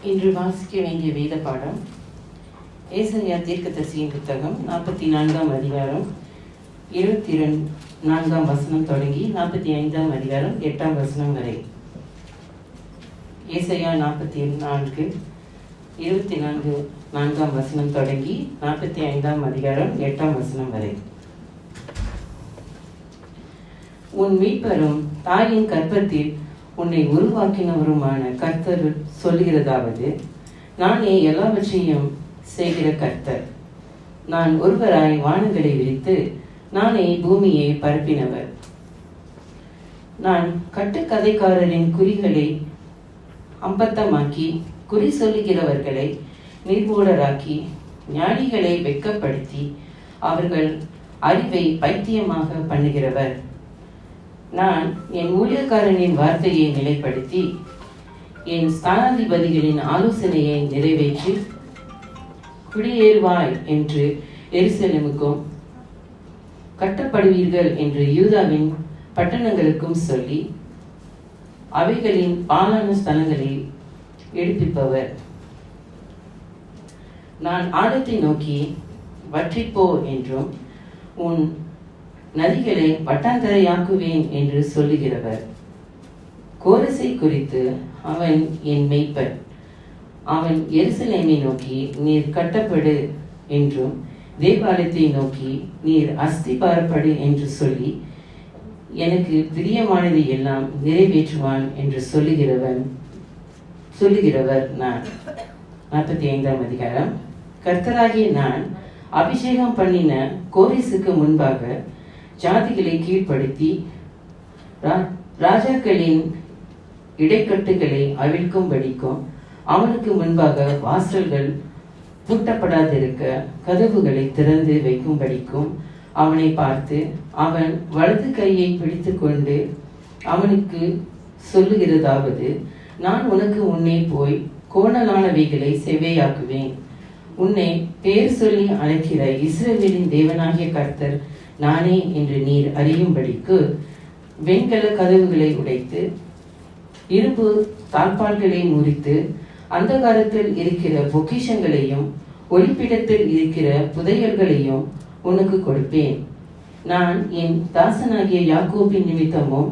இன்று வாசிக்க வேண்டிய வேத பாடம் ஏசாயா தீர்க்கதரிசியின் புத்தகம் 44ஆம் அதிகாரம் 24ஆம் வசனம் தொடங்கி 45ஆம் அதிகாரம் 8ஆம் வசனம் வரை. ஏசாயா 44 4ஆம் வசனம் தொடங்கி 45ஆம் அதிகாரம் 8ஆம் வசனம் வரை. உன் மீட்பரும் தாயின் கர்ப்பத்தில் உன்னை உருவாக்கினவருமான கர்த்தர் சொல்லுகிறதாவது, நானே எல்லாவற்றையும் செய்கிற கர்த்தர். நான் ஒருவராய் வானங்களை விரித்து நானே பூமியை பரப்பினவர். நான் கட்டுக்கதைக்காரரின் குறிகளை அம்பத்தமாக்கி குறி சொல்லுகிறவர்களை நிர்மூலராக்கி ஞானிகளை வெட்கப்படுத்தி அவர்கள் அறிவை பைத்தியமாக பண்ணுகிறவர். நான் என் ஊழியக்காரனின் வார்த்தையை நிலைப்படுத்தி என் ஸ்தானாதிபதிகளின் ஆலோசனையை நிறைவேற்றி குடியேறுவாய் என்று எருசலேமுக்கும் கட்டப்படுவீர்கள் என்று யூதாவின் பட்டணங்களுக்கும் சொல்லி அவைகளின் பாலான ஸ்தலங்களை எடுப்பிப்பவர். நான் ஆழத்தை நோக்கி வற்றிப்போ என்றும் உன் நதிகளை வட்டாந்தரையாக்குவேன் என்று சொல்லுகிறவர். கோரசை குறித்து அவன் என் மெய்ப்பன், அவன் எருசலேமை நோக்கி நீர் கட்டப்படு என்றும் தேவாலயத்தை நோக்கி நீர் அஸ்திபாரப்படு என்று சொல்லி எனக்கு பிரியமானதை எல்லாம் நிறைவேற்றுவான் என்று சொல்லுகிறவர் நான். 45ஆம் அதிகாரம். கர்த்தராகிய நான் அபிஷேகம் பண்ணின கோரேசுக்கு முன்பாக ஜாதிகளை கீழ்ப்படுத்தி ராஜாக்களின் இடைக்கட்டுகளை அவிழ்க்கும்படிக்கும் அவனுக்கு முன்பாக வாசல்கள் பூட்டப்படாதிருக்க கதவுகளை திறந்து வைக்கும்படிக்கும் அவனை பார்த்து அவன் வலது கையை பிடித்து கொண்டு அவனுக்கு சொல்லுகிறதாவது, நான் உனக்கு முன்னே போய் கோணலானவைகளை செவ்வையாக்குவேன். உன்னை பேர் சொல்லி அழைக்கிற இஸ்ரவேலின் தேவனாகிய கர்த்தர் நானே என்று நீர் அறியும்படிக்கு வெண்கல கதவுகளை உடைத்து இரும்பு தாழ்பால்களை முறித்து அந்தகாரத்தில் இருக்கிற பொக்கிஷங்களையும் ஒளிப்பிடத்தில் இருக்கிற புதையல்களையும் உனக்கு கொடுப்பேன். நான் என் தாசனாகிய யாக்கோபின் நிமித்தமும்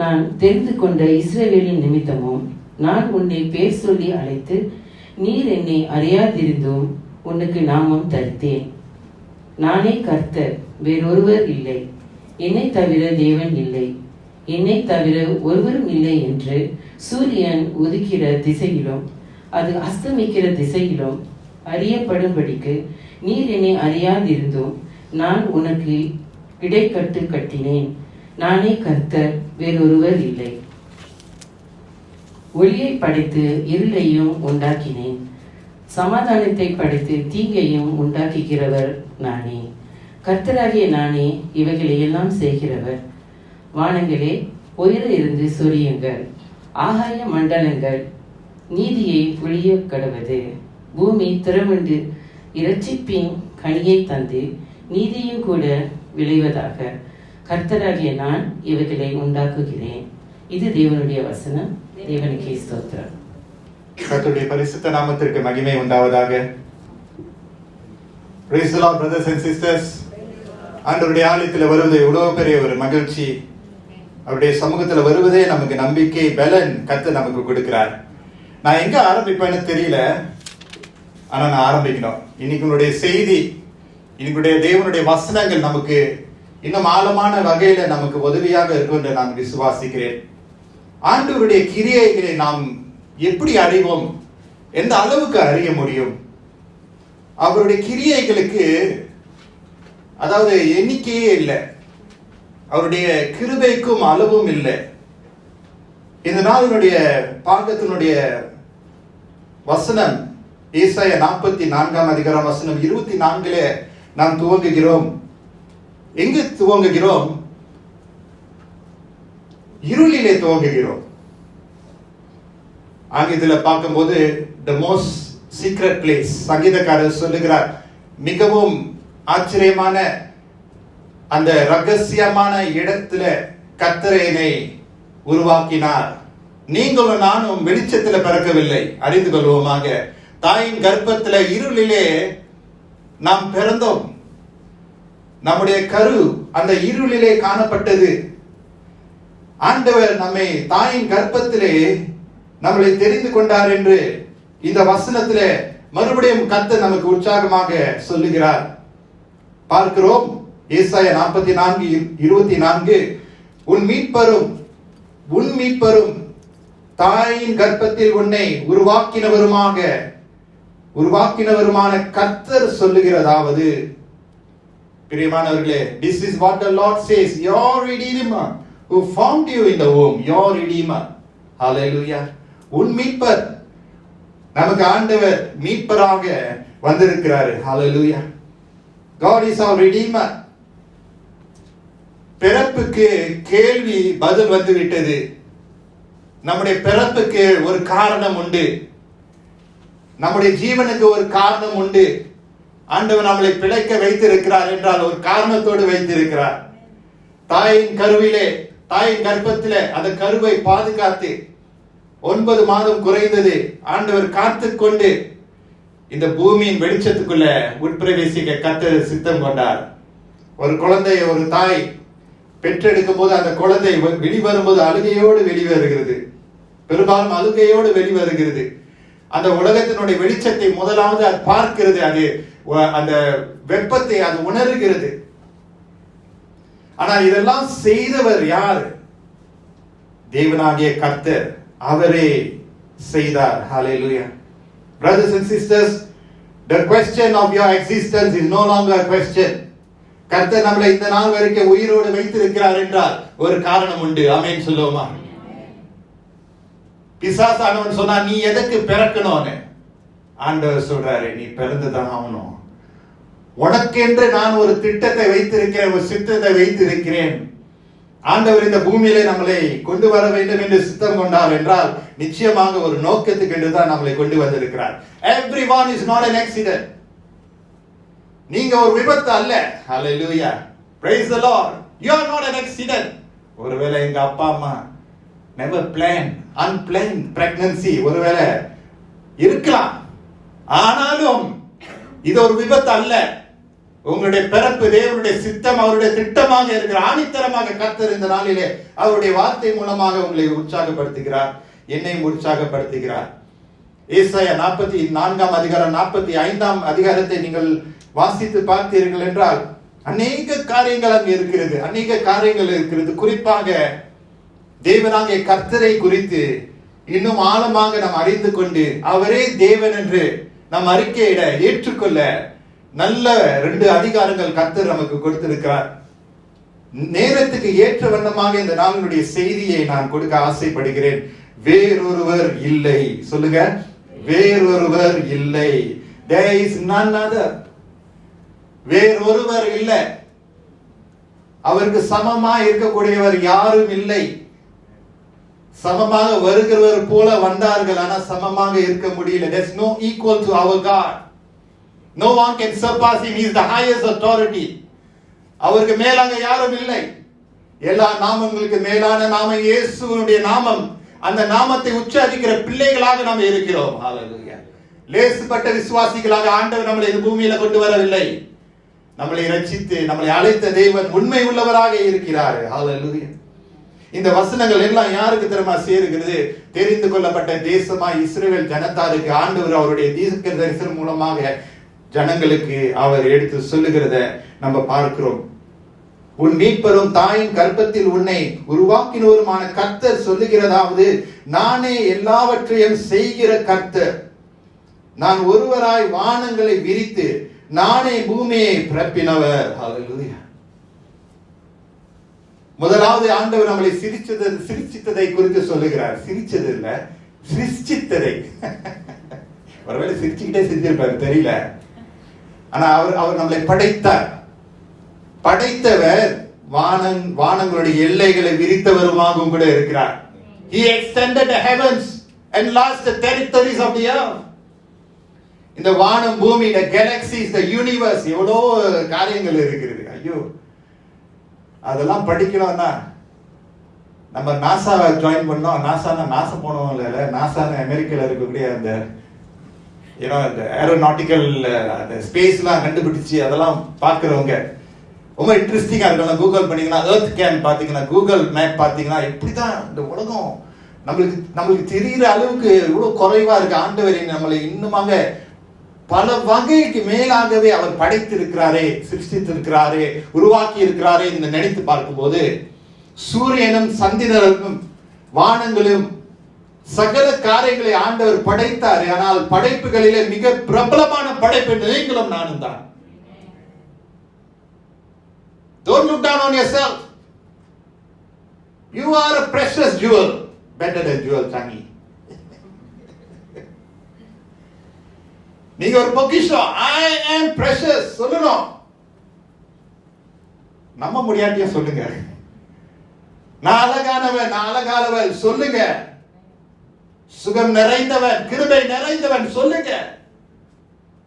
நான் தெரிந்து கொண்ட இஸ்ரவேலின் நிமித்தமும் நான் உன்னை பேர் சொல்லி அழைத்து நீர் என்னை அறியாதிருந்தும் உனக்கு நாமம் தரித்தேன். நானே கர்த்தர், வேறொருவர் இல்லை. என்னை தவிர தேவன் இல்லை, என்னை தவிர ஒருவரும் இல்லை என்று சூரியன் உதிக்கிற திசையிலும் அது அஸ்தமிக்கிற திசையிலும் அறியப்படும்படிக்கு நீர் என்னை அறியாதிருந்தும் நான் உனக்கு இடைக்கட்டு கட்டினேன். நானே கர்த்தர், வேறொருவர் இல்லை. ஒளியை படைத்து இருளையும் உண்டாக்கினேன். சமாதானத்தை படைத்து தீங்கையும் உண்டாக்குகிறவர் நானே. கர்த்தராகிய நானே இவைகளை எல்லாம் செய்கிறவர். வானங்களே உயர இருந்து சொரியுங்கள், ஆகாய மண்டலங்கள் நீதியை பொழிய கடவது. பூமி திறமண்டு இரட்சிப்பின் கனியை தந்து நீதியும் கூட விளைவதாக. கர்த்தராகிய நான் இவைகளை உண்டாக்குகிறேன். இது தேவனுடைய வசனம். தேவனுக்கே ஸ்தோத்திரம். கர்த்தருடைய பரிசுத்த நாமத்திற்கு மகிமை உண்டாவதாக. Praise the Lord, brothers and sisters. ஆண்டவருடைய ஆலயத்தில் வருவது எவ்வளவு பெரிய ஒரு மகிழ்ச்சி. அவருடைய சமூகத்தில் வருவதே நமக்கு நம்பிக்கை, பலன் கர்த்தர் நமக்கு கொடுக்கிறார். நான் எங்க ஆரம்பிப்பேன்னு தெரியல, ஆனா நான் ஆரம்பிக்கணும். இன்னைக்கு செய்தி, இன்னைக்கு தேவனுடைய வசனங்கள் நமக்கு இன்னும் ஆழமான வகையில நமக்கு உதவியாக இருக்கும் என்று நான் விசுவாசிக்கிறேன். ஆண்டவருடைய கிரியைகளை நாம் எப்படி அறிவோம்? எந்த அளவுக்கு அறிய முடியும்? அவருடைய கிரியைகளுக்கு அதாவது எண்ணிக்கையே இல்லை, அவருடைய கிருபைக்கும் அளவும் இல்லை. இந்த நாளினுடைய பாகத்தினுடைய வசனம் ஏசாயா 44ஆம் அதிகாரம் வசனம் 24 நாம் துவங்குகிறோம். எங்கு துவங்குகிறோம்? இருளிலே துவங்குகிறோம். ஆங்கிலத்தில் பார்க்கும்போது the most secret place. சங்கீதக்காரர் சொல்லுகிறார், மிகவும் ஆச்சரியமான அந்த ரகசியமான இடத்துல கர்த்தர் என்னை உருவாக்கினார் நீங்களும் நானும் வெளிச்சத்துல பிறக்கவில்லை, அறிந்து கொள்வோமாக. தாயின் கர்ப்பத்துல இருளிலே நாம் பிறந்தோம். நம்முடைய கரு அந்த இருளிலே காணப்பட்டது. ஆண்டவர் நம்மை தாயின் கர்ப்பத்திலே நம்மளை தெரிந்து கொண்டார் என்று இந்த வசனத்திலே மறுபடியும் கர்த்தர் நமக்கு உற்சாகமாக சொல்லுகிறார். பார்க்கிறோம் ஏசாயா 44:24, உன் மீட்பரும் தாயின் கர்ப்பத்தில் உன்னை உருவாக்கினவருமான கர்த்தர் சொல்லுகிறதாவது. பிரியமானவர்களே, this is what the Lord says, your redeemer who formed you in the womb, your redeemer. Hallelujah. உன் மீட்பர், நமக்கு ஆண்டவர் மீட்பராக வந்திருக்கிறார். Hallelujah. God is our redeemer. பிறப்புக்கு கேள்வி பதில் வந்து விட்டது. நம்முடைய பிறப்புக்கு ஒரு காரணம் உண்டு, நம்முடைய ஜீவனுக்கு ஒரு காரணம் உண்டு. ஆண்டவர் நம்மளை பிழைக்க வைத்திருக்கிறார் என்றால் ஒரு காரணத்தோடு வைத்திருக்கிறார். தாயின் கர்ப்பத்திலே அந்த கருவை பாதுகாத்து 9 மாதம் குறைந்தது ஆண்டவர் காத்து கொண்டு இந்த பூமியின் வெளிச்சத்துக்குள்ள உட்பிரவேசிக்க கர்த்தர் சித்தம் கொண்டார். ஒரு குழந்தையை ஒரு தாய் பெற்றெடுக்கும் போது அந்த குழந்தை வெளிவரும்போது அழுகையோடு வெளிவருகிறது, பெரும்பாலும் அழுகையோடு வெளிவருகிறது. அந்த உலகத்தினுடைய வெளிச்சத்தை முதலாவது அது பார்க்கிறது, அது அந்த வெப்பத்தை அது உணர்கிறது. ஆனால் இதெல்லாம் செய்தவர் யார்? தேவனாகிய கர்த்தர், அவரே செய்தார். Hallelujah. Brothers and sisters, the question of your existence is no longer a question. கர்த்தர் நம்மளை இந்த நாள் வரைக்கும் உயிரோடு வைத்திருக்கிறார் என்றால் ஒரு காரணம் உண்டு. ஆமென் சொல்லுவோமா? பிசாசானவன் சொன்னா நீ எதுக்கு பிறக்கணும்னு, ஆண்டவர் சொல்றாரு நீ பிறந்துதான் ஆகணும். உனக்கென்று நான் ஒரு திட்டத்தை வைத்திருக்கிறேன், ஒரு சித்தத்தை வைத்திருக்கிறேன். ஆண்டவர் இந்த பூமியிலே நம்மளை கொண்டு வர வேண்டும் என்று சித்தம் கொண்டார் என்றால் நிச்சயமாக ஒரு நோக்கத்துக்கு என்று தான் நம்மளை கொண்டு வந்திருக்கிறார். Everyone is not an accident. நீங்க ஒரு விபத்து அல்ல. Hallelujah. Praise the Lord. You are not an accident. ஒருவேளை எங்க அப்பா அம்மா never planned, unplanned pregnancy ஒருவேளை இருக்கலாம், ஆனாலும் இது ஒரு விபத்து அல்ல. உங்களுடைய பிறப்பு தேவனுடைய சித்தம், அவருடைய திட்டமாக இருக்கிற ஆணித்தரமாக கர்த்தர் இந்த நாளிலே அவருடைய வார்த்தை மூலமாக உங்களை உற்சாகப்படுத்துகிறார், என்னையும் உற்சாகப்படுத்துகிறார். ஏசாயா 44 அதிகாரம் 45 அதிகாரத்தை நீங்கள் வாசித்து பார்த்தீர்கள் என்றால் அநேக காரியங்கள் அங்கு இருக்கிறது. குறிப்பாக தேவனாகிய கர்த்தரை குறித்து இன்னும் ஆழமாக நாம் அறிந்து கொண்டு அவரே தேவன் என்று நாம் அறிக்கையிட ஏற்றுக்கொள்ள நல்ல 2 அதிகாரங்கள் கர்த்தர் நமக்கு கொடுத்திருக்கிறார். நேரத்துக்கு ஏற்ற வண்ணமாக இந்த நாளினுடைய செய்தியை நான் கொடுக்க ஆசைப்படுகிறேன். வேறொருவர் இல்லை. சொல்லுங்க, வேறொருவர் இல்லை. There is none other. வேறொருவர் இல்லை. அவருக்கு சமமா இருக்கக்கூடியவர் யாரும் இல்லை. சமமாக வருகிறவர் போல வந்தார்கள், ஆனா சமமாக இருக்க முடியல. There's no equal to our God. No one can surpass him. He is the highest authority. அவருக்கு மேலாக யாரும் இல்லை. எல்லா நாமங்களுக்கு மேலான நாமம் இயேசுவினுடைய நாமம். அந்த நாமத்தை உச்சரிக்கிற பிள்ளைகளாக நாம் இருக்கிறோம். ஹalleluya. லேசுப்பட்ட விசுவாசிகளாக ஆண்டவர் நம்மளை இந்த பூமியில கொண்டு வரவில்லை. நம்மளை ரட்சித்து நம்மளை அழைத்த தேவன் உண்மை உள்ளவராக இருக்கிறார். ஹalleluya. இந்த வசனங்கள் எல்லாம் யாருக்கு தெரியுமா சேருகிறது? தெரிந்து கொள்ளப்பட்ட தேசமாய் இஸ்ரவேல் ஜனத்தாருக்கு ஆண்டவர் அவருடைய தீர்க்க தரிசனம் மூலமாக ஜனங்களுக்கு அவர் எடுத்து சொல்லுகிறத நம்ம பார்க்கிறோம். உன் மீட்பரும் தாயின் கர்ப்பத்தில் உன்னை உருவாக்கினவருமான கர்த்தர் சொல்லுகிறதாவது, நானே எல்லாவற்றையும் செய்கிற கர்த்தர், நான் ஒருவராய் வானங்களை விரித்து நானே பூமியை பிறப்பினவர். ஹalleluya. முதலாவது ஆண்டவர் நம்மளை சிரிச்சித்ததை குறித்து சொல்லுகிறார். சிரிச்சது இல்ல, சிரிச்சித்ததை. ஒருவேளை சிரிச்சுக்கிட்டே செஞ்சிருப்பாரு, தெரியல. ஆனா அவர் நம்மளை படைத்தவர் வானங்களுடைய எல்லைகளை விரித்தவருமாகவும் கூட இருக்கிறார். He extended the heavens and enlarged the territories of the earth. இந்த வானம், பூமி, the galaxies, the universe, எவ்வளோ காரியங்கள் இருக்கிறது. ஐயோ, அதெல்லாம் படிக்கணும்னா நம்ம நாசா ஜாயின் பண்ணோம். நாசா போனோம் இல்லை, நாசான்னு அமெரிக்காவில் இருக்கக்கூடிய அந்த இந்த ஏரோநாட்டிக்கல் அந்த ஸ்பேஸ்லாம் கண்டுபிடிச்சு அதெல்லாம் பார்க்குறவங்க ரொம்ப இன்ட்ரெஸ்டிங்காக இருக்கும். கூகுள் பண்ணிங்கன்னா எர்த் கேன் பார்த்தீங்கன்னா, கூகுள் மேப் பார்த்தீங்கன்னா, இப்படி தான் இந்த உலகம் நம்மளுக்கு தெரிகிற அளவுக்கு இவ்வளோ குறைவாக இருக்கு. ஆண்டவரின் நம்மளை இன்னுமாக பல வகைக்கு மேலாகவே அவர் படைத்திருக்கிறாரே, சிருஷ்டித்திருக்கிறாரே, உருவாக்கி இருக்கிறாரே என்று நினைத்து பார்க்கும்போது, சூரியனும் சந்திரனும் வானங்களும் சகல காரியங்களை ஆண்டவர் படைத்தார். ஆனால் படைப்புகளிலே மிக பிரபலமான படைப்பு நீங்களும் நானும் தான். Don't look down on yourself. You are a precious jewel, better than jewel Changi. நீங்க ஒரு பொக்கிஷம். I am precious சொல்லணும். நம்ப முடியாட்டியா சொல்லுங்க. நான் அழகானவன், நான் அழகானவன் சொல்லுங்க. சுகம் நிறைந்தவன், கிருபை நிறைந்தவன் சொல்லுங்க.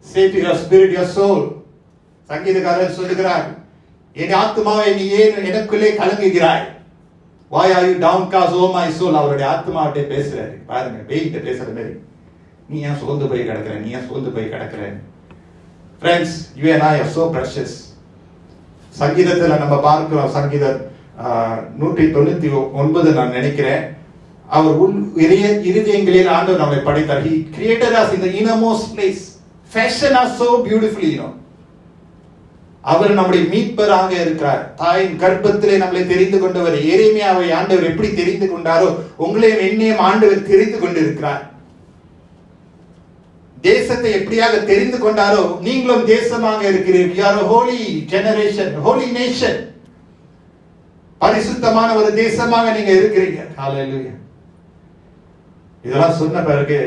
Say to your spirit, your soul. சங்கீதக்காரர் சொல்லுகிறார், என் ஆத்மாவை நீ ஏன் எனக்குள்ளே கலங்குகிறாய்? Why are you downcast, oh my soul? அவருடைய ஆத்மாவிட்டே பேசுறாரு. பாருங்க, வெயிட்ட பேசுற மாதிரி. நீ ஏன் சோர்ந்து போய் கிடக்குற, நீ ஏன் சோர்ந்து போய் கிடக்குற? Friends, you and I are so precious. சங்கீதத்தில் நம்ம பார்க்கிறோம், சங்கீதம் 199 நான் நினைக்கிறேன். அவர் இருதயங்களில் ஆண்டவர் நம்மை படைத்தார். He created us in the innermost place, fashioned us so beautifully, அவர் நம்முடைய மீட்பராக இருக்கிறார். தாயின் கர்ப்பத்திலே நம்மளை தெரிந்து கொண்டவர். எரேமியாவை ஆண்டவர் எப்படி தெரிந்து கொண்டாரோ, உங்களையும் என்னையும் ஆண்டவர் தெரிந்து கொண்டிருக்கிறார். தேசத்தை எப்படியாக தெரிந்து கொண்டாரோ, நீங்களும் தேசமாக இருக்கிறீர்கள். You are a holy generation, holy nation. பரிசுத்தமான ஒரு தேசமாக நீங்க இருக்கிறீங்க. ஹalleluya. இதெல்லாம் சொன்ன பிறகு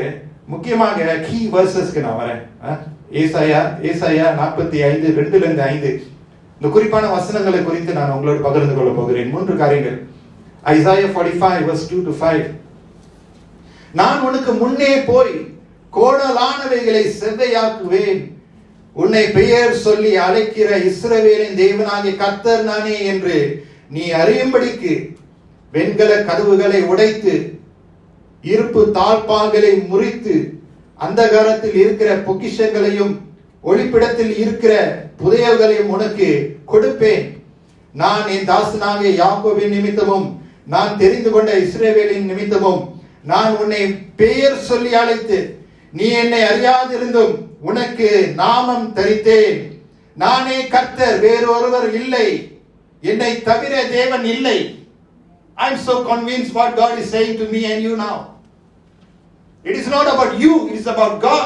முக்கியமாக கீ வெர்சஸ்க்கு நான் வரேன். ஏசாயா 45:2-5 இந்த குறிப்பான வசனங்களை குறித்து நான் உங்களோடு பகிர்ந்து கொள்ள போகிறேன். 3 காரியங்கள். Isaiah 45:2-5. நான் உனக்கு முன்னே போய் கோணலானவைகளை செவ்வையாக்குவேன். உன்னை பெயர் சொல்லி அழைக்கிற இஸ்ரவேலின் தேவனாகிய கர்த்தர் நானே என்று நீ அறியும்படிக்கு வெண்கல கதவுகளை உடைத்து இருப்பு தாழ்பால்களை முறித்து அந்தகாரத்தில் இருக்கிற பொக்கிஷங்களையும் ஒளிப்பிடத்தில் இருக்கிற புதையல்களையும் உனக்கு கொடுப்பேன். நான் என் தாசனாகிய யாக்கோபின் நிமித்தமும் நான் தெரிந்து கொண்ட இஸ்ரவேலின் நிமித்தமும் நான் உன்னை பெயர் சொல்லி அழைத்து நீ என்னை அறியாதிருந்தும் உனக்கு நாமம் தரித்தேன். நானே கர்த்தர், வேறொருவர் இல்லை, என்னை தவிர தேவன் இல்லை. I'm so convinced what God is saying to me and you now. It is not about you, it is about God.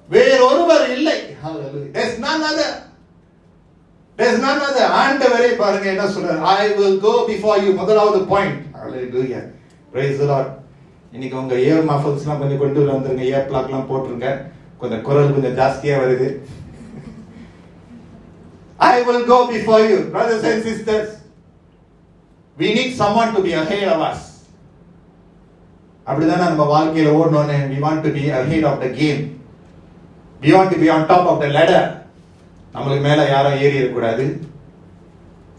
வேறொருவர் இல்லை. Hallelujah. There's none other. There's none other. ஆண்டவரே பாருங்க என்ன சொல்றார். I will go before you. முதலாவது point. Hallelujah. Praise the Lord. இன்னைக்கு உங்க year மஃபல்ஸ்லாம் கொஞ்சம் கொண்டு வந்துருங்க, இயர் பிளாக்லாம் போட்டுருங்க, கொஞ்சம் குரல் கொஞ்சம் ஜாஸ்தியா வருது. I will go before you. Brothers and sisters, we need someone to be ahead of us. அப்படிதானே நம்ம வாழ்க்கையில ஓடணும்னு. We want to be ahead of the game. We want to be on top of the ladder. நம்மளுக்கு மேல யாரும் ஏறி இருக்கக்கூடாது.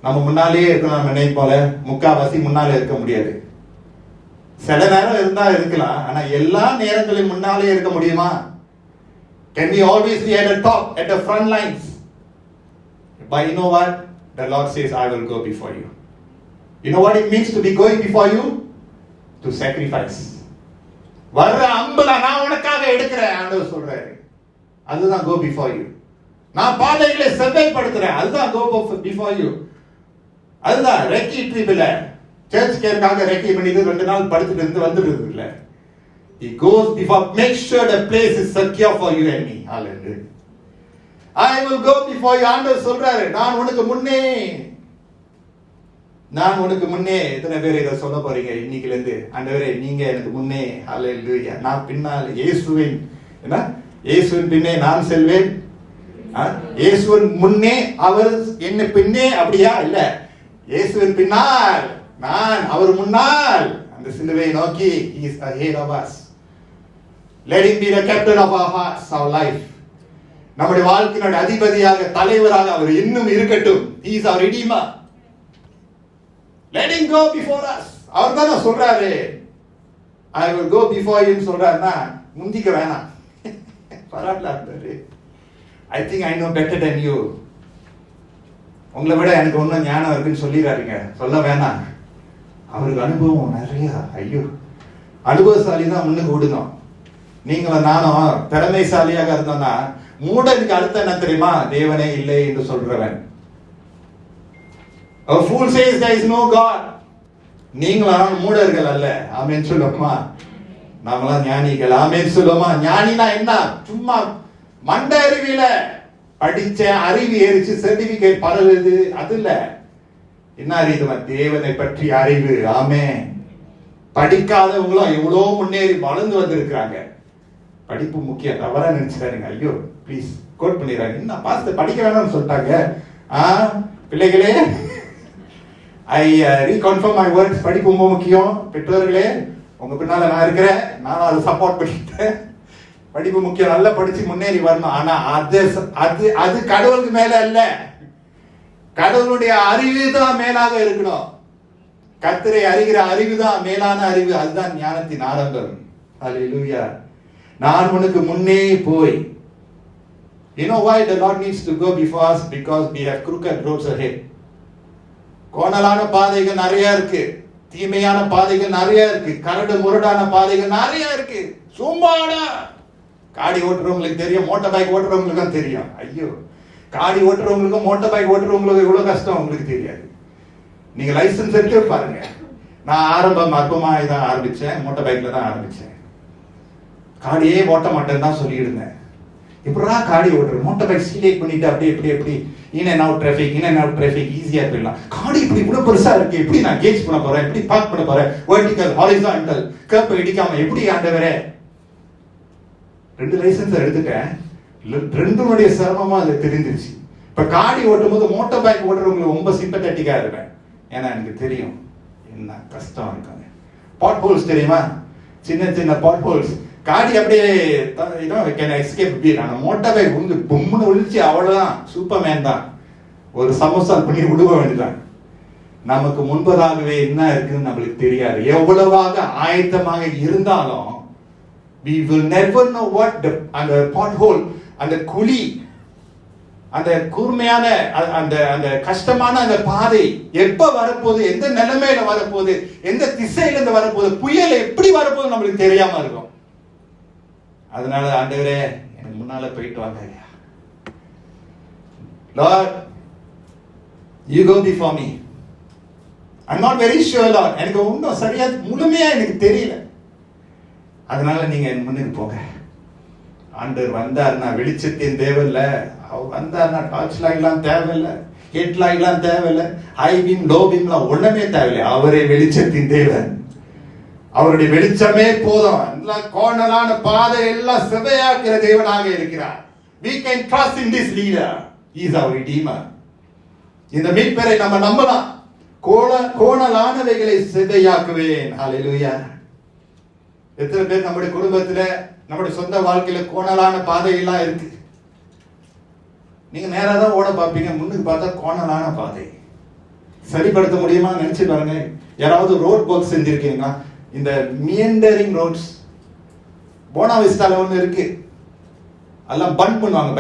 நம்ம முன்னாலேயே இருக்கணும். நம்ம நினைப்போல முக்காவாசி முன்னாலே இருக்க முடியாது. சில நேரம் இருந்தா இருக்கலாம், ஆனா எல்லா நேரங்களிலும் முன்னாலே இருக்க முடியுமா? Can we always be at the top, at the front lines? But you know what? The Lord says, I will go before you. You know what it means to be going before you? To sacrifice. வர்ற அம்பல நான் உனக்காக எடுக்கிறேன் ஆண்டவர் சொல்றாரு. அதுதான் go before you. நான் பாதைகளை செவ்வாய்ப்படுத்துறேன். அதுதான் go before you. அதுதான் ரெக்கி ட்ரிப்ல சர்ச் கேர்க்காக ரெக்கி பண்ணிட்டு 2 நாள் படுத்துட்டு இருந்து வந்துடுறது இல்ல. He goes before, make sure the place is secure for you and me. Hallelujah. I will go before you. ஆண்டவர் சொல்றாரு, நான் உனக்கு முன்னே. எத்தனை பேர் இதை சொல்ல போறீங்க இன்னைக்குல இருந்து? ஆண்டவரே நீங்க எனக்கு முன்னே. ஹalleluya. நான் பின்னால் இயேசுவின் பின்னே நான் செல்வேன். இயேசுவின் முன்னே அவர் என்ன பின்னே, அப்படியா? இல்ல, இயேசுவின் பின்னால் நான், அவர் முன்னால் அந்த சிலுவையை நோக்கி. He is ahead of us. Let him be the captain of our hearts, our life. நம்முடைய வாழ்க்கையினுடைய அதிபதியாக, தலைவராக அவர் இன்னும் இருக்கட்டும். He is our redeemer. Let him go before us. அவர் தானே சொல்றாரு, I will go before you சொல்றாருன்னா முந்திக்க வேணாம். பரவாயில்ல, I think I know better than you. உங்களை விட எனக்கு ஒன்றும் ஞானம் இருக்குன்னு சொல்லிடுறாருங்க, சொல்ல வேணாம். அவருக்கு அனுபவம் நிறைய. ஐயோ, அனுபவசாலி தான் முன்னுக்கு விடணும். நீங்களும் நானும் திறமைசாலியாக இருந்தோம்னா மூடனுக்கு அர்த்தம் என்ன தெரியுமா? தேவனே இல்லை என்று சொல்றவன். A fool says there is no God. நீங்களும் மூடர்கள் அல்ல. ஆமென் சொல்லுமா? நாமெல்லாம் ஞானிகள். ஆமென் சொல்லுமா? ஞானினா என்ன? சும்மா மண்ட அறிவில படிச்ச அறிவு ஏறிச்சு சர்டிபிகேட் பரவுது, அது இல்ல. என்ன அறிவு? தேவனை பற்றி அறிவு. ஆமென். படிக்காதவங்களும் எவ்வளோ முன்னேறி வளர்ந்து வந்திருக்கிறாங்க. படிப்பு முக்கியம், தவறா நினைச்சுக்காருங்க. ஐயோ ப்ளீஸ் கோட் பண்ணிடுறாங்க. என்ன பாஸ்டர் படிக்க வேணாம்னு சொல்லிட்டாங்க. பிள்ளைகளே, ஐ ரீகன்ஃபார்ம் மை வேர்ட்ஸ். படிப்பு ரொம்ப முக்கியம். பெற்றோர்களே, உங்க பின்னால நான் இருக்கிறேன், நானும் அதை சப்போர்ட் பண்ணிட்டேன். படிப்பு முக்கியம், நல்லா படிச்சு முன்னேறி வரணும். ஆனா அது அது அது கடவுளுக்கு மேல இல்ல, கடவுளுடைய அறிவு தான் மேலாக இருக்கணும். கர்த்தரை அறிகிற அறிவு தான் மேலான அறிவு. அதுதான் ஞானத்தின் ஆரம்பம். ஹல்லேலூயா. நான் உனக்கு முன்னே போய். You know why the Lord needs to go before us? Because we have crooked roads ahead. கோணலான பாதைகள் நிறைய இருக்கு, தீமையான பாதைகள் நிறைய இருக்கு, கரடு முரடான பாதைகள் நிறைய இருக்கு. சும்மாடா காடி ஓட்டுறவங்களுக்கு தெரியும், மோட்டார் பைக் ஓட்டுறவங்களுக்கு தான் தெரியும். ஐயோ, காடி ஓட்டுறவங்களுக்கும் மோட்டார் பைக் ஓட்டுறவங்களுக்கு எவ்வளவு கஷ்டம் உங்களுக்கு தெரியாது. நீங்க லைசன்ஸ் எடுத்து பாருங்க. நான் ஆரம்பம் அற்பமா இதான் ஆரம்பிச்சேன், மோட்டார் பைக்ல தான் ஆரம்பிச்சேன். காடியே ஓட்ட மாட்டேன்னு தான் சொல்லியிருந்தேன். இப்படா காடி ஓட்டுற, மோட்டார் பைக் சீலேட் பண்ணிட்டு அப்படியே எப்படி எப்படி இன் அண்ட் அவுட் டிராஃபிக் ஈஸியா போயிடலாம். காடி இப்படி இவ்வளவு பெருசா இருக்கு, எப்படி நான் கேஜ் பண்ண போறேன், எப்படி பார்க் பண்ண போறேன், வெர்டிகல் ஹாரிசான்டல் கர்ப் இடிக்காம எப்படி ஆண்டவரே. 2 லைசன்ஸ் எடுத்துட்டேன், 2னுடைய சிரமமா அது தெரிஞ்சிருச்சு. இப்ப காடி ஓட்டும் போது மோட்டார் பைக் ஓட்டுறவங்களுக்கு ரொம்ப சிம்பத்தட்டிக்கா இருப்பேன். ஏன்னா எனக்கு தெரியும் என்ன கஷ்டம் இருக்காங்க. பாட் ஹோல்ஸ் தெரியுமா? சின்ன சின்ன பாட் ஹோல்ஸ். காடி அப்படியே எஸ்கேப் பீர். ஆனா மோட்டார் பைக் வந்து பொம்முன்னு ஒழிச்சு அவ்வளவுதான், சூப்பர்மேன் தான். ஒரு சமோசா பண்ணி விடுவ வேண்டியதான். நமக்கு முன்பதாகவே என்ன இருக்குன்னு நம்மளுக்கு தெரியாது. எவ்வளவாக ஆயத்தமாக இருந்தாலும் we will never know what the அந்த pothole, அந்த குழி, அந்த கூர்மையான அந்த அந்த கஷ்டமான அந்த பாதை எப்ப வரப்போகுது, எந்த நிலைமையில வரப்போகுது, எந்த திசையில இருந்து வரப்போகுது, புயல் எப்படி வரப்போகுது நம்மளுக்கு தெரியாம இருக்கும். அதனால ஆண்டவரே எனக்கு முன்னால போயிட்டு வாங்க. Lord, you go before me. I'm not very sure, Lord. எனக்கு ஒன்றும் சரியா முழுமையா எனக்கு தெரியல. அதனால நீங்க என் முன்னுக்கு போங்க. ஆண்டவர் வந்தாருன்னா வெளிச்சத்தின் தேவையில்ல, அவர் வந்தாருன்னா டார்ச் லைட்லாம் தேவையில்லை, ஹெட் லைட்லாம் தேவையில்லை, ஹை பீம் லோ பீம்லாம் ஒண்ணுமே தேவையில்லை. அவரே வெளிச்சத்தின் தேவன். அவருடைய வெளிச்சமே போதும். எல்லாம் கோணலான பாதை எல்லாம் செவையாக்குற தேவனாக இருக்கிறார். We can trust in this leader. He is our redeemer. இந்த மீட்பரை நம்ம நம்பலாம். கோணலானவைகளை செவையாக்குவேன். ஹல்லேலூயா. எத்தனை பேர் நம்முடைய குடும்பத்துல, நம்முடைய சொந்த வாழ்க்கையில கோணலான பாதை எல்லாம் இருக்கு. நீங்க நேரா தான் ஓட பார்ப்பீங்க, முன்னுக்கு பார்த்தா கோணலான பாதை. சரிப்படுத்த முடியுமா நினைச்சு பாருங்க. யாராவது ரோட் ஒர்க் செஞ்சிருக்கீங்களா? இந்த மியண்டரிங் ரோட்ஸ் போனாவிஸ்டால ஒன்று இருக்கு. எல்லாம் பண்ட் பண்ணுவாங்க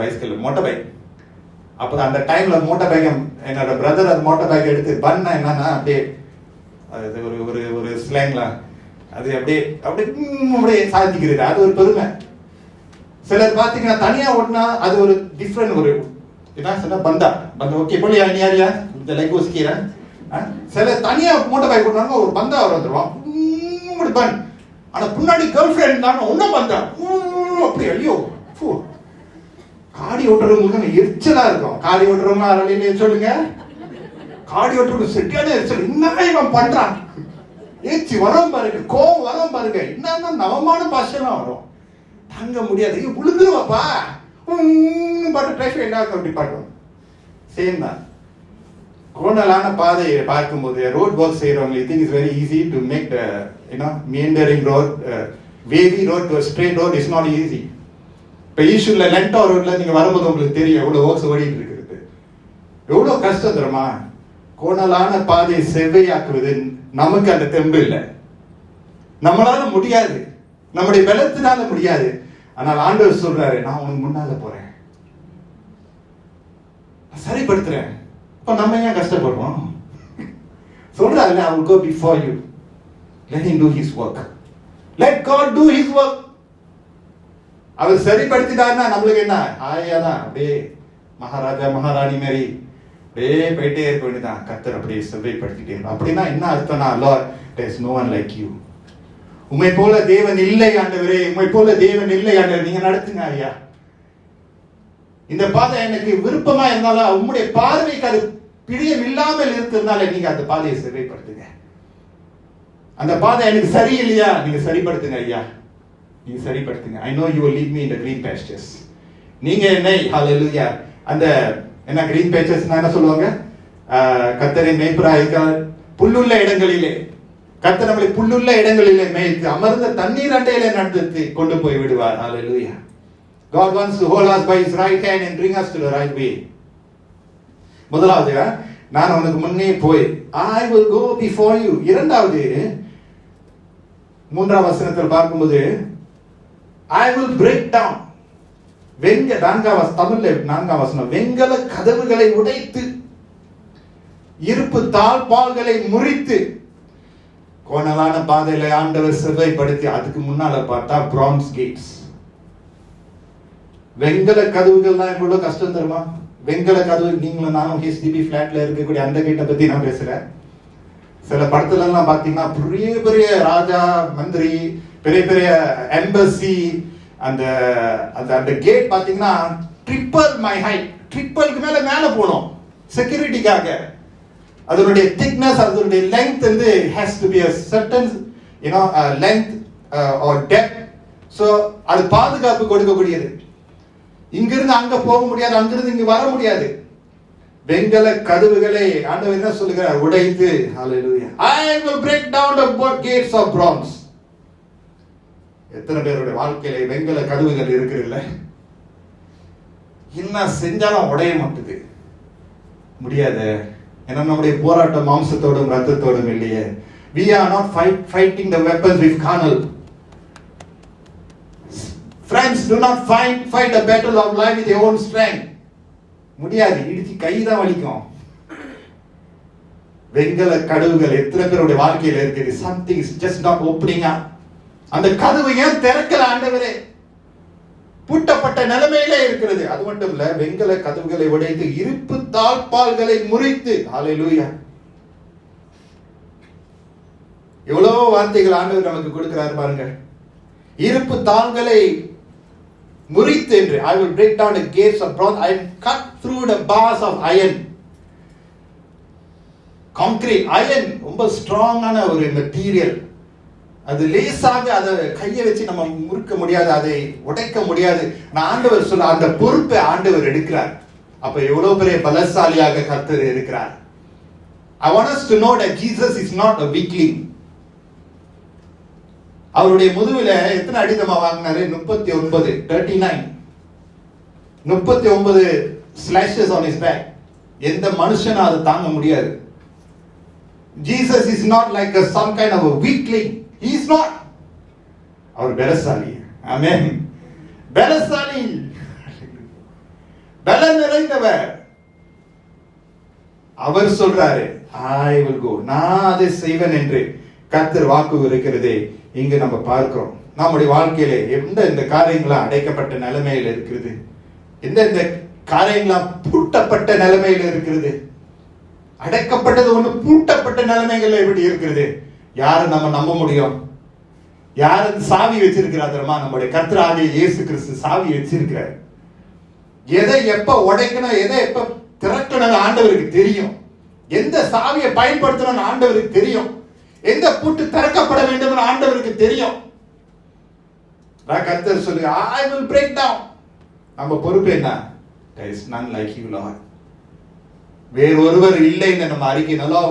பைஸ்கல் மோட்டார் பைக். அப்போ அந்த டைம்ல மோட்டார் பைக், என்னோட பிரதர் அது மோட்டார் பைக் எடுத்து பன்னா என்னன்னா அப்படியே அது ஒரு ஒரு ஸ்லேங்ல அது அப்படியே அப்படியே சாதிக்கிறது. அது ஒரு பெருமை. சிலர் பார்த்தீங்கன்னா தனியா ஓட்டினா அது ஒரு டிஃப்ரெண்ட். ஒரு என்ன சொன்னா பந்தா ஓகே போலியா நீ யாரியா இந்த லைக் ஒசிக்கிறேன். சில தனியா மோட்டார் பைக் ஓட்டினாங்க, ஒரு பந்தா அவர் வந்துருவான் பன். ஆனா பின்னாடி கேர்ள் ஃபிரெண்ட் தாங்க ஒன்னும் பந்தா அப்படி. ஐயோ, காடி ஓட்டுறவங்களுக்கு எரிச்சலா இருக்கும். காடி ஓட்டுறவங்க அரையில சொல்லுங்க, காடி ஓட்டுறவங்க செட்டியான எரிச்சல். என்ன இவன் பண்றான், ஏச்சி வரம் பாருங்க, கோவம் வரம் பாருங்க, என்ன நவமான பாஷெல்லாம் வரும், தாங்க முடியாது. விழுந்துருவாப்பா பாட்டு டிராஃபிக் என்ன அப்படி பாடுவோம். சேம் தான். கோணலான பாதையை பார்க்கும்போது ரோட் ஒர்க் செய்யறவங்க I think it's very easy to make the meandering road, wavy road to a straight road is not easy. இப்போ ஈஷூர்ல லென்டா ரோட்ல நீங்க வரும்போது உங்களுக்கு தெரியும் எவ்வளவு ஒர்க்ஸ் ஓடிட்டு இருக்கிறது, எவ்வளவு கஷ்டம் தெரியுமா. கோணலான பாதையை செவ்வையாக்குவது நமக்கு அந்த தெம்பு இல்லை, நம்மளால முடியாது, நம்முடைய பலத்தினால முடியாது. ஆனால் ஆண்டவர் சொல்றாரு, நான் உனக்கு முன்னால போறேன், சரிப்படுத்துறேன். இப்ப நம்ம ஏன் கஷ்டப்படுறோம்? சொல்றாரு, I will go before you, let him do his work, let God do his work. அவர் சரிப்படுத்திட்டாருன்னா நம்மளுக்கு என்ன, ஆயாதான் அப்படியே மகாராஜா மகாராணி மாதிரி அப்படியே போயிட்டே இருக்க வேண்டியதான். கர்த்தர் அப்படியே செவ்வாய்ப்படுத்திட்டே இருக்கும். அப்படின்னா என்ன அர்த்தம்னா, Lord, there is no one like you. உம்மை போல தேவன் இல்லை ஆண்டவரே, உம்மை போல தேவன் இல்லை ஆண்டவரே, நீங்க நடத்துங்க ஐயா. இந்த பாதை எனக்கு விருப்பமா இருந்தாலும் உம்முடைய பார்வைக்கு அது பிரியம் இல்லாமல் இருக்கிறதுனால நீங்க அந்த பாதையை செவ்வாய்ப்படுத்துங்க. அந்த பாதை எனக்கு சரியில்லையா, நீங்க சரிப்படுத்துங்க ஐயா, நீங்க சரிப்படுத்துங்க. I know you will lead me in the green pastures. நீங்க என்னை ஹalleluya அந்த என்ன green pastures என்ன சொல்லுவாங்க, கர்த்தரின் மேய்ப்பராய் இருக்கிறார், புல்லுள்ள இடங்களிலே கர்த்தர் நம்மளை புல்லுள்ள இடங்களிலே மேய்த்து அமர்ந்த தண்ணீர் அண்டையிலே நடத்தி கொண்டு போய் விடுவார். ஹalleluya. God wants to hold us by his right hand and bring us to the right way. முதலாவது, நான் உனக்கு முன்னே போய் I will go before you. இரண்டாவது, மூன்றாம் வசனத்தில் பார்க்கும்போது I will break down. நான்காம் வசனம், வெங்கல கதவுகளை உடைத்து இருப்பு தாழ்பால்களை முறித்து. கோணலான பாதையில ஆண்டவர் செவ்வாய்ப்படுத்தி, அதுக்கு முன்னால பார்த்தா பிரான்ஸ் கேட்ஸ். வெங்கல கதவுகள் தான் இவ்வளவு கஷ்டம் தருமா? வெங்கல கதவு, நீங்களும் நானும் HDB பிளாட்ல இருக்கக்கூடிய அந்த கேட்டை பத்தி நான் பேசுறேன். சில படத்துல எல்லாம் பாத்தீங்கன்னா பெரிய பெரிய ராஜா மந்திரி, பெரிய பெரிய எம்பசி, அந்த அந்த கேட் பாத்தீங்கன்னா ட்ரிபிள் மை ஹைட், ட்ரிபிளுக்கு மேல மேல போனோம் செக்யூரிட்டிக்காக. அதனுடைய thickness, அதனுடைய length வந்து has to be a certain length or depth. so அது பாதுகாப்பு கொடுக்கக்கூடியது. இங்கிருந்து அங்க போக முடியாது, அங்கிருந்து இங்க வர முடியாது. வெங்கல கதவுகளை ஆண்டவர் என்ன சொல்லுகிறார், உடைத்து. ஹalleluya. I will break down the gates of bronze. எத்தனை பேருடைய வாழ்க்கையில வெங்கல கதவுகள் இருக்குல்ல, என்ன செஞ்சாலும் உடைய மாட்டுது, முடியாது. ஏன்னா நம்முடைய போராட்டம் மாம்சத்தோடும் ரத்தத்தோடும் இல்லையே. We are not fighting the weapons with carnal. Friends, do not fight the battle of life with your own strength. முடியாது, இடிச்சு கைதான் வலிக்கும். வெங்கல கதவுகள் எத்தனை பேருடைய வாழ்க்கையில இருக்குது. something is just not opening up. அந்த கதவு ஏன் திறக்கல ஆண்டவரே? பூட்டப்பட்ட நிலைமையிலே இருக்கிறது. அது மட்டும் இல்ல, வெங்கல கதவுகளை உடைத்து இருப்பு தாழ்பால்களை முறித்து. ஹalleluya. எவ்வளவு வார்த்தைகள் ஆண்டவர் நமக்கு கொடுக்கிறார் பாருங்க. இருப்பு தாள்களை முறித்து என்று. I will break down the gates of bronze, I will cut through the bars of iron. Concrete, iron ரொம்ப ஸ்ட்ராங்கான ஒரு மெட்டீரியல். அது லேசாக அதை கையை வச்சு நம்ம முறுக்க முடியாது, அதை உடைக்க முடியாது. நான் ஆண்டவர் சொல்ல அந்த பொறுப்பை ஆண்டவர் எடுக்கிறார். அப்ப எவ்வளவு பெரிய பலசாலியாக கர்த்தர் இருக்கிறார். I want us to know that Jesus is not a weakling. அவருடைய முதுகுல எத்தனை அடிதமா வாங்கினாரு? 39 slashes on his back. எந்த மனுஷனும் அதை தாங்க முடியாது. Jesus is not like some kind of a weakling. He is not. அவர் பலசாலி. ஆமென். பலசாலி, பலம் நிறைந்தவர். அவர் சொல்றாரு, I will go. நான் அதை செய்வேன் என்று கர்த்தர் வாக்கு இருக்கிறதே இங்கு நம்ம பார்க்கிறோம். நம்முடைய வாழ்க்கையிலே எந்த காரியங்களாம் அடைக்கப்பட்ட நிலைமையில் இருக்கிறது, எந்த காரியங்களாம் பூட்டப்பட்ட நிலைமையில் இருக்கிறது. அடைக்கப்பட்டது ஒன்று, பூட்டப்பட்ட நிலைமைகள் எப்படி இருக்கிறது? யாரை நம்ம நம்ப முடியும்? யாரு சாவி வச்சிருக்கிறார் தெரியுமா? நம்முடைய கர்த்தராகிய இயேசு கிறிஸ்து சாவி வச்சிருக்கிறார். எதை எப்ப உடைக்கணும், எதை எப்ப திறக்கணும் ஆண்டவருக்கு தெரியும். எந்த சாவியை பயன்படுத்தணும் ஆண்டவருக்கு தெரியும். எந்த பூட்டு திறக்கப்பட வேண்டும் ஆண்டவருக்கு தெரியும். கர்த்தர் சொல்லு, I will break down. நம்ம பொறுப்பு என்ன? There is none like you, Lord. வேறொருவர் இல்லைன்னு நம்ம அறிக்கை. நல்லா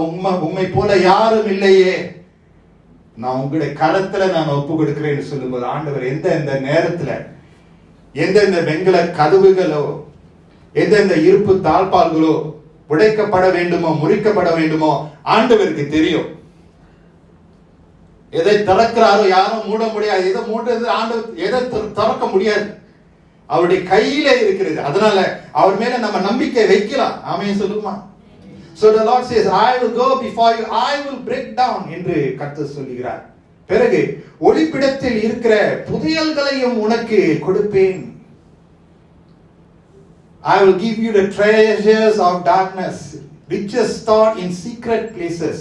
உண்மை போல யாரும் இல்லையே, நான் உங்களுடைய கரத்துல நான் ஒப்பு கொடுக்கிறேன்னு சொல்லும்போது ஆண்டவர் எந்த நேரத்துல எந்தெந்த வெங்கல கதவுகளோ எந்தெந்த இருப்பு தாழ்பால்களோ உடைக்கப்பட வேண்டுமோ முறிக்கப்பட வேண்டுமோ ஆண்டவருக்கு தெரியும். எதை திறக்கிறாரோ யாரும் மூட முடியாது. எதை மூடுறது ஆண்டவர், எதை திறக்க முடியாது, அவருடைய கையில இருக்கிறது. அதனால அவர் மேல நம்ம நம்பிக்கை வைக்கலாம். ஆமென் சொல்லுமா? So the Lord says, I will go before you, I will break down என்று கர்த்தர் சொல்கிறார். பிறகு ஒளிப்பிடத்தில் இருக்கிற புதையல்களையும் உனக்கு கொடுப்பேன். I will give you the treasures of darkness, riches stored in secret places.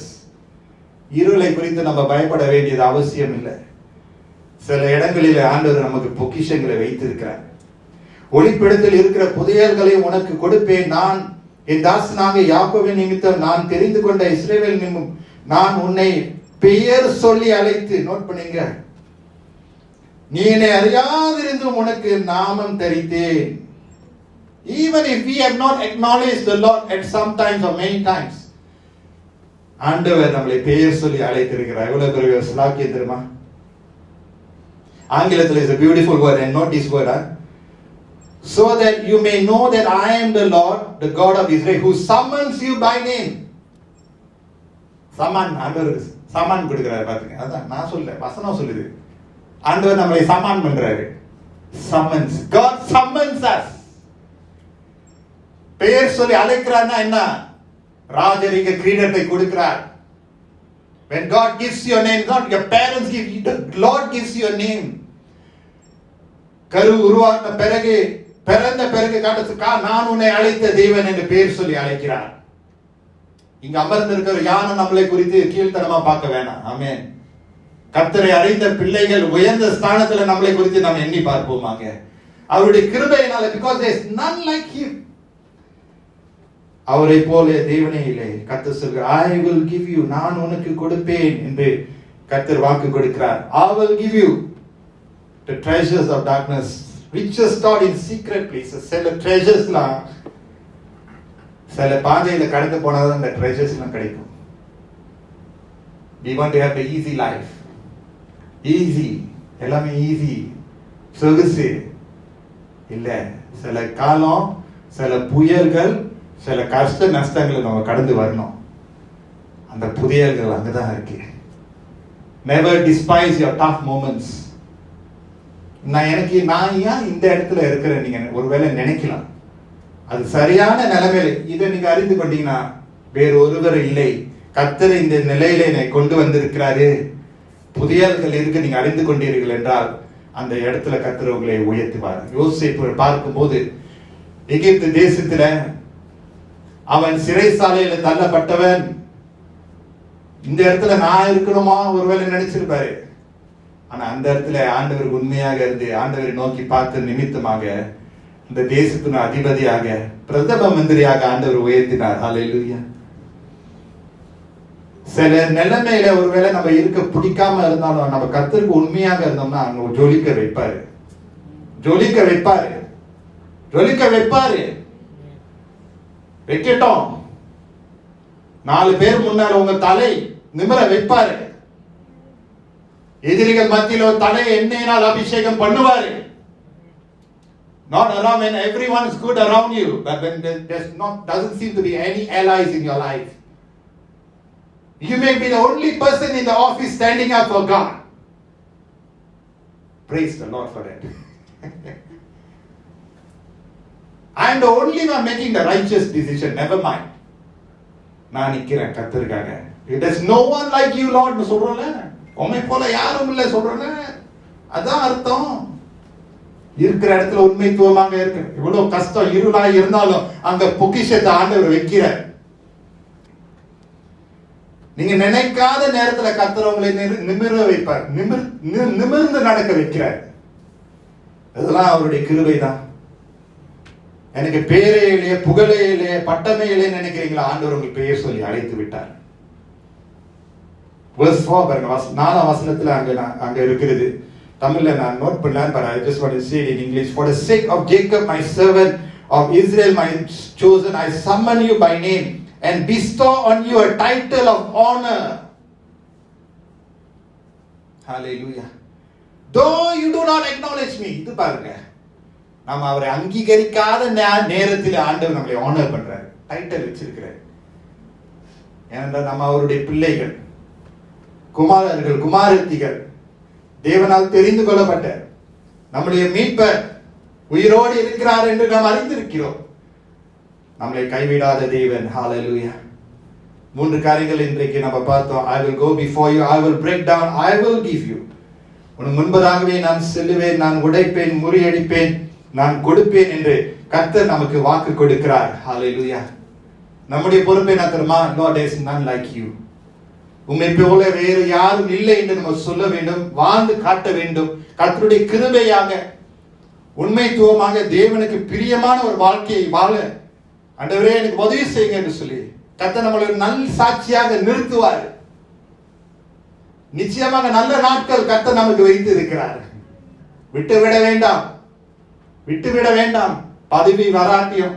இருளை குறித்து நம்ம பயப்பட வேண்டியது அவசியம் இல்லை. சில இடங்களில் ஆண்டவர் நமக்கு பொக்கிஷங்களை வைத்திருக்கிறார். ஒளிப்பிடத்தில் இருக்கிற புதையல்களை உனக்கு கொடுப்பேன். நான் என் தாசனாக யாக்கோபின் நிமித்தம் நான் தெரிந்து கொண்ட இஸ்ரவேல் நிமித்தம் நான் உன்னை பெயர் சொல்லி அழைத்து, நோட் பண்ணுங்க, நீ என்னை அறியாதிருந்தும் உனக்கு நாமம் தரித்தேன். Even if we have not acknowledged the Lord at some times or many times, ஆண்டவர் நம்மளை பெயர் சொல்லி அழைத்திருக்கிறார். எவ்வளவு பெரிய ஸ்லாக்கியம் தெரியுமா? ஆங்கிலத்தில் is a beautiful word, and note this word, so that you may know that I am the Lord, the God of Israel, who summons you by name. Zaman, ஆண்டவர் சமான் கொடுக்கிறார். பாருங்க, அதான் நான் சொல்ல, வசனம் சொல்லுது. ஆண்டவர் நம்மளை சமான் பண்றாரு. summons, God summons us. பெயர் சொல்லி அழைக்கிறார்னா என்ன? ராஜரிக கிரீடத்தை கொடுக்கிறார். When God gives you a name, not your parents give you, the Lord gives you a name. கரு உருவான பிறகு, பிறந்த பிறகு காட்டுக்கா நான் உன்னை அழைத்த தேவன் என்று பெயர் சொல்லி அழைக்கிறார். இங்க அமர்ந்திருக்கிற யாரும் நம்மளை குறித்து கீழ்த்தனமா பார்க்க வேணாம். ஆமென். கர்த்தரை அறிந்த பிள்ளைகள் உயர்ந்த ஸ்தானத்துல நம்மளை குறித்து நாம் எண்ணி பார்ப்போமாங்க. அவருடைய கிருபையினால, because there is none like him. அவரை போல தேவனே இல்லை. கர்த்தர் சொல்கிறார், I will give you, நான் உனக்கு கொடுப்பேன் என்று கர்த்தர் வாக்கு கொடுக்கிறார். I will give you the treasures of darkness, riches stored in secret places. சில ட்ரெஷர்ஸ்லாம் சில பாதையில கடந்து போனாதான் அந்த ட்ரெஷர்ஸ்லாம் கிடைக்கும். We want to have the easy life. Easy, எல்லாமே ஈஸி, சொகுசு இல்ல. சில காலம், சில புயல்கள், சில கஷ்ட நஷ்டங்களை நம்ம கடந்து வரணும். அந்த புதையல்கள் அங்கதான் இருக்கு. Never despise your tough moments. நான் ஏன் இந்த இடத்துல இருக்கிறேன் நீங்க ஒருவேளை நினைக்கலாம். அது சரியான நிலைமையில இதை நீங்க அறிந்து கொண்டீங்கன்னா, வேறு ஒருவர் இல்லை, கர்த்தர் இந்த நிலையில என்னை கொண்டு வந்திருக்கிறாரு, புதையல்கள் இருக்கு நீங்க அறிந்து கொண்டீர்கள் என்றால், அந்த இடத்துல கர்த்தர் உங்களை உயர்த்துவார். யோசேப்பு பார்க்கும்போது, எகிப்து தேசத்துல அவன் சிறைசாலையில தள்ளப்பட்டவன். இந்த இடத்துல நான் இருக்கணுமா ஒருவேளை நினைச்சிருப்பாரு. ஆனா அந்த இடத்துல ஆண்டவர் உண்மையாக இருந்து ஆண்டவரை நோக்கி பார்த்த நிமித்தமாக இந்த தேசத்தின் அதிபதியாக, பிரதம மந்திரியாக ஆண்டவர் உயர்த்தினார். ஹல்லேலூயா. சில நிலைமையில ஒருவேளை நம்ம இருக்க பிடிக்காம இருந்தாலும், நம்ம கர்த்தருக்கு உண்மையாக இருந்தோம்னா அங்க ஜொலிக்க வைப்பாரு, ஜொலிக்க வைப்பாரு, ஜொலிக்க வைப்பாரு. வைக்கட்டும். 4 பேர் முன்னால உங்க தலை நிமிர வைப்பாரு. எதிரிகள் மத்தியில தலையை எண்ணெயினால் அபிஷேகம் பண்ணுவாரு. Not around when everyone is good around you, but when doesn't seem to be any allies in your life. You may be the only person in the office standing up for God. Praise the Lord for that. I am the only one making the righteous decision. Never mind. நான் நிக்கிறேன் கர்த்தருக்காக. There's no one like you, Lord னு சொல்றல. உம்மை போல யாரும் இல்லை சொல்றல. அதான் அர்த்தம். இருக்கிற இடத்துல உண்மைத்துவமாக இருக்கு. இவ்வளவு கஷ்டம் இருளாய் இருந்தாலும் அங்க பொக்கிஷத்தை ஆண்டவர் வைக்கிறார். நீங்க நினைக்காத நேரத்துல கர்த்தர் உங்களை நிமிர வைப்பார், நிமிர்ந்து நடக்க வைக்கிறார். இதெல்லாம் அவருடைய கிருபை தான். எனக்கு பேரே இல்லையே, புகழே இல்லையே, பட்டமே இல்லையே நினைக்கிறீங்களா? ஆண்டவர் உங்களுக்கு பெயர் சொல்லி அழைத்து விட்டார். verse 4 பாருங்க, 4ஆம் வசனத்துல அங்க இருக்கிறது. தமிழ்ல நான் நோட் பண்ணலாம், but I just want to say it in English. For the sake of Jacob my servant, of Israel my chosen, I summon you by name and bestow on you a title of honor. Hallelujah. Though you do not acknowledge me. இது பாருங்க, நாம அவரை அங்கீகரிக்காத நேரத்தில் ஆண்டவர் நம்மளை honour பண்றாரு, title வச்சிருக்கிறார். ஏனென்றால் நம்ம அவருடைய பிள்ளைகள். குமாரர்கள், குமாரத்திகள், தேவனால் தெரிந்து கொள்ளப்பட்ட நம்முடைய மீட்பர் உயிரோடு இருக்கிறார் என்று நாம் அறிந்திருக்கிறோம். நம்மளை கைவிடாத தேவன். ஹalleluya. 3 காரியங்கள் இன்றைக்கு நம்ம பார்த்தோம். I will go before you, I will break down, I will give you. உனக்கு முன்பதாகவே நான் செல்லுவேன், நான் உடைப்பேன், முறியடிப்பேன், நான் கொடுப்பேன் என்று கர்த்தர் நமக்கு வாக்கு கொடுக்கிறார். ஹalleluya. நம்முடைய பொறுப்பை என்ன தெரியுமா? Lord, there is none like you. உம்மை போல வேறு யாரும் இல்லை என்று நம்ம சொல்ல வேண்டும், வாழ்ந்து காட்ட வேண்டும். கர்த்தருடைய கிருபையாக, உண்மைத்துவமாக, தேவனுக்கு பிரியமான ஒரு வாழ்க்கையை வாழ ஆண்டவரே எனக்கு உதவி செய்யுங்க என்று சொல்லி கர்த்தர் நம்மளை ஒரு நல்ல சாட்சியாக நிறுத்துவார். நிச்சயமாக நல்ல நாட்கள் கர்த்தர் நமக்கு வைத்து இருக்கிறார். விட்டுவிட வேண்டாம், விட்டுவிட வேண்டாம். பதவி வராட்டியும்,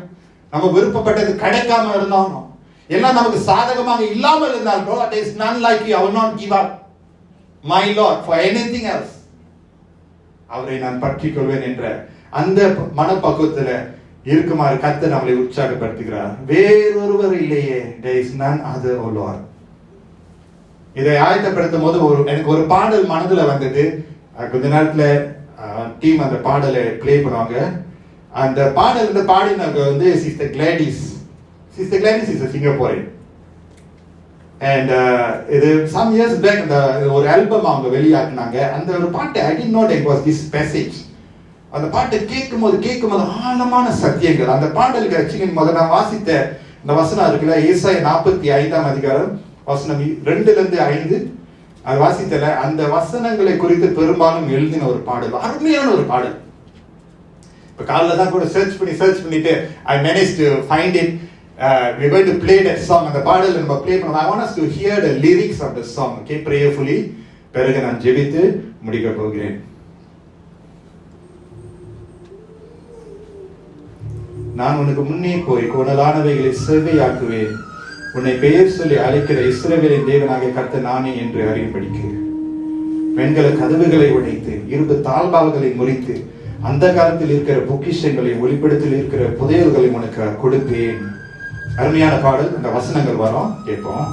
நம்ம விருப்பப்பட்டது கிடைக்காம இருந்தாலும், எல்லாம் நமக்கு சாதகமாக இல்லாமல் இருந்தால், God, there is none like you, I will not give up my Lord for anything else. அவரை நான் பற்றிக் கொள்வேன் என்ற அந்த மனப்பக்குவத்தில் இருக்குமாறு கர்த்தர் நம்மளை உற்சாகப்படுத்துகிறார். வேறொருவர் இல்லையே, there is none other, O Lord. இதை ஆயத்தப்படுத்தும் போது எனக்கு ஒரு பாடல் மனதில் வந்தது. கொஞ்ச நேரத்தில் டீம் அந்த பாடலை பிளே பண்ணுவாங்க. அந்த பாடல் இந்த பாடினவங்க வந்து sister Gladys. Sister Gladys is a Singaporean. And இது some years back ஒரு ஆல்பம் அவங்க வெளியாக்குனாங்க. அந்த ஒரு பாட்டு I didn't know it was this passage. அந்த பாட்டை கேட்கும்போது ஆழமான சத்தியங்கள். அந்த பாடலுக்கு ரட்சிக்கின் முதல் நான் வாசித்த இந்த வசனம் இருக்குல்ல, ஏசாயா 45ஆம் அதிகாரம் வசனம் 2-5 அது வாசித்தல. அந்த வசனங்களை குறித்து பெரும்பாலும் எழுதின ஒரு பாடல், அருமையான ஒரு பாடல். இப்ப காலைல தான் கூட சர்ச் பண்ணிட்டு I managed to find it. We're going to play that song. அந்த பாடல் நம்ம ப்ளே பண்ணோம். I want us to hear the lyrics of the song, okay, prayerfully. பிறகு நான் ஜெபித்து முடிக்க போகிறேன். நான் உனக்கு முன்னே போய் கோணலானவைகளை செவ்வையாக்குவேன். உன்னை பெயர் சொல்லி அழைக்கிற இஸ்ரவேலின் தேவனாகிய கர்த்தர் நானே என்று அறியும்படிக்கு வெண்கல கதவுகளை உடைத்து இரும்பு தாழ்பால்களை முறித்து அந்த காலத்தில் இருக்கிற பொக்கிஷங்களை ஒளிப்படத்தில் இருக்கிற புதையல்களை உனக்கு கொடுப்பேன். அருமையான பாடல். அந்த வசனங்கள் வரும், கேட்போம்.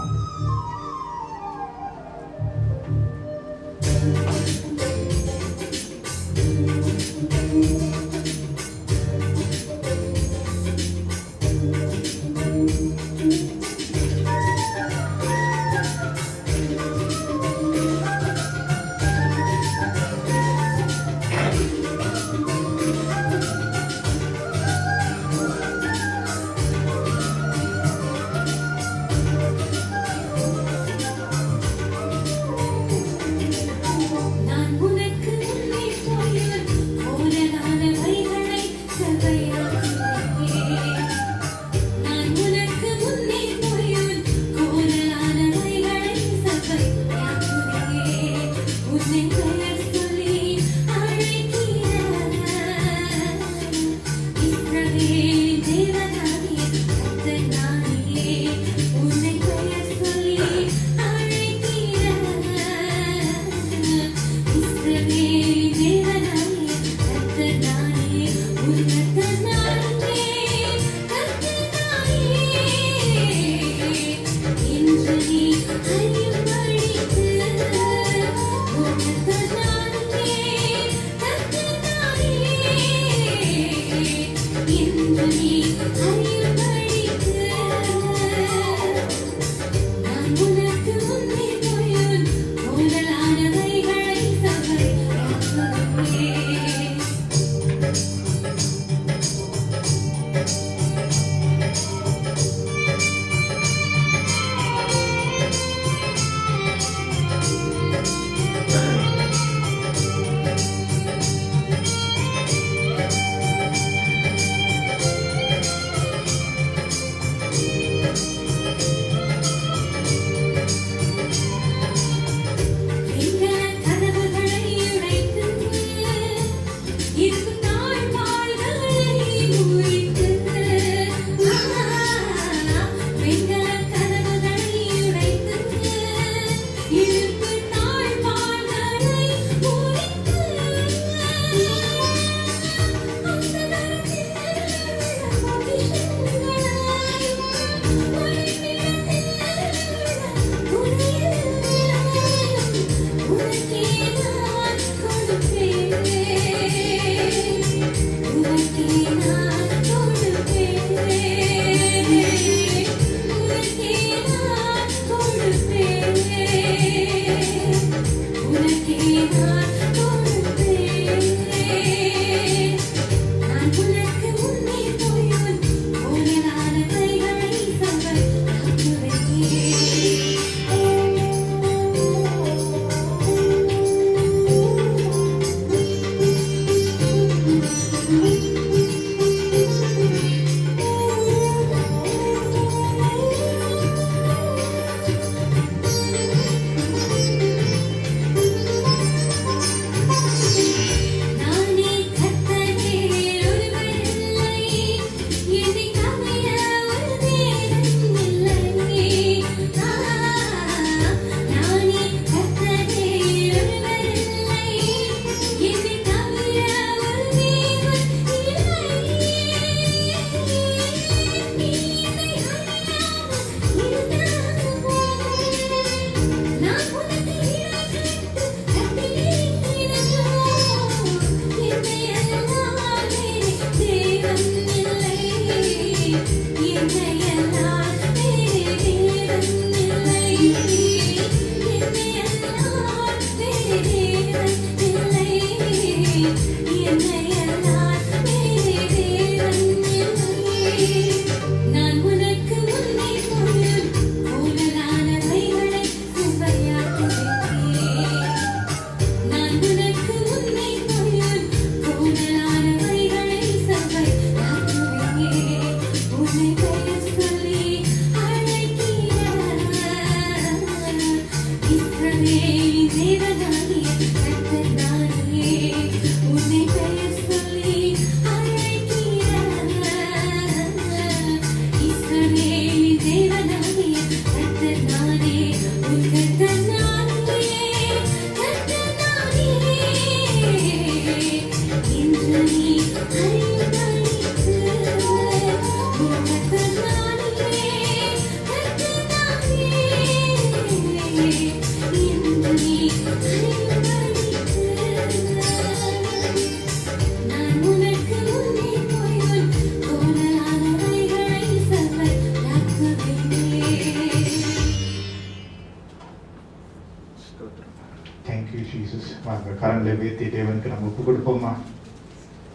கொடுப்போமா?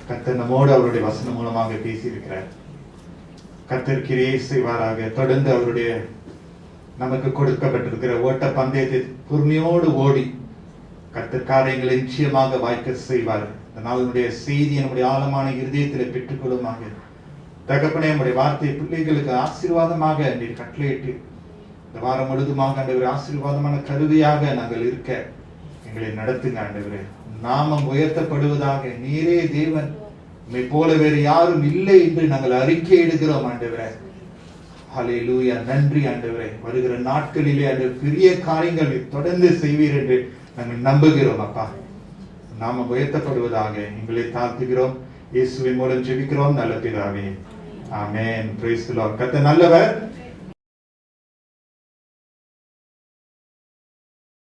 கர்த்தர் நம்மோடு அவருடைய வசனம் மூலமாக பேசியிருக்கிறார். கர்த்தர் கிரியை செய்வாராக. தொடர்ந்து அவருடைய நமக்கு கொடுக்கப்பட்டிருக்கிற ஓட்ட பந்தயத்தை பொறுமையோடு ஓடி கர்த்தர் காரியங்களை நிச்சயமாக வாய்க்க செய்வார். இந்த நாளுடைய செய்தி நம்முடைய ஆழமான இருதயத்தில் பெற்றுக்கொள்ளுமாக. தகப்பனே, நம்முடைய வார்த்தை பிள்ளைகளுக்கு ஆசீர்வாதமாக நீர் கட்டளையிட்டு இந்த வாரம் முழுதுமாக ஆண்டவரே ஆசீர்வாதமான கருவியாக நாங்கள் இருக்க எங்களை நடத்துங்க ஆண்டவரே. நாமம் உயர்த்தப்படுவதாக. நீரே தேவன், உம்மை போல வேறு யாரும் இல்லை என்று நாங்கள் அறிக்கையிடுகிறோம் ஆண்டவரே. ஹல்லேலூயா. நன்றி ஆண்டவரே. வருகிற நாட்களிலே அந்த பெரிய காரியங்கள் தொடர்ந்து செய்வீர் என்று நாங்கள் நம்புகிறோம் அப்பா. நாம உயர்த்தப்படுவதாக எங்களை தாழ்த்துகிறோம். இயேசுவின் மூலம் ஜெபிக்கிறோம் நல்ல பிதாவே. ஆமென். Praise the lord. கர்த்தர் நல்லவர்.